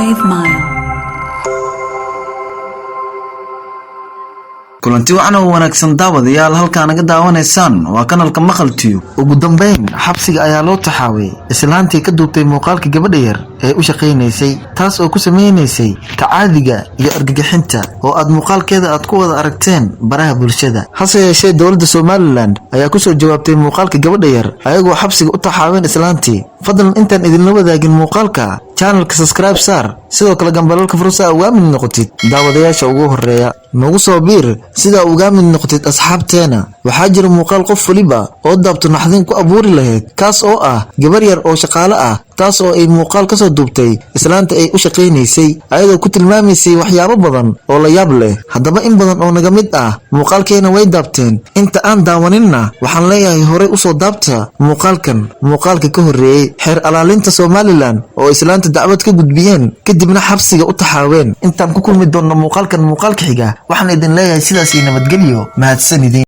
Wave Mile. kulanti wacan oo wanaagsan daawadayaal halka naga daawanaysaan waa kanalka maqaltiyo ugu dambeyn xabsiga ayaa loo taxaaway islaantii ka duubtay muuqaalka gabadha yar ee u shaqeynaysay taas oo ku sameynaysay tacaadiga iyo argagixinta oo aad muuqaalkeeda aad ku wada aragteen baraha bulshada hase yeeshee dowladda Somaliland ayaa ku soo jawaabtay muuqaalka gabadha yar ayagoo xabsiga u taxaaween islaantii fadlan intaan idin la wadaagin muuqaalka channelka subscribe saar sidoo kale gambalka fursa uga mid noqotid daawadayaasha ugu horeeya nagu soo biir sida uga mid noqotid asxaabteena waxaa jira muuqaal qof waliba oo daabto naxdin ku abuuri lahayd kaas oo ah gabar yar oo shaqaale ah taas oo ay muuqaal ka soo duubtay islaanta ay u shaqeynaysay ayadoo ku tilmaamaysay waxyaabo badan oo la yaab leh haddaba in badan oo naga mid ah muuqaalkeena way daabteen inta aan daawaninna waxaan leeyahay hore u soo daabta muuqaalka ka horeeyay xeer alaalinta Somaliland oo islaanta dacwad ka gudbiyeen kadibna xabsiga u taxaaween intaan ku kulmi doonno muuqaalka xiga waxaan idin leeyahay sidaas iyo nabadgelyo mahadsanidin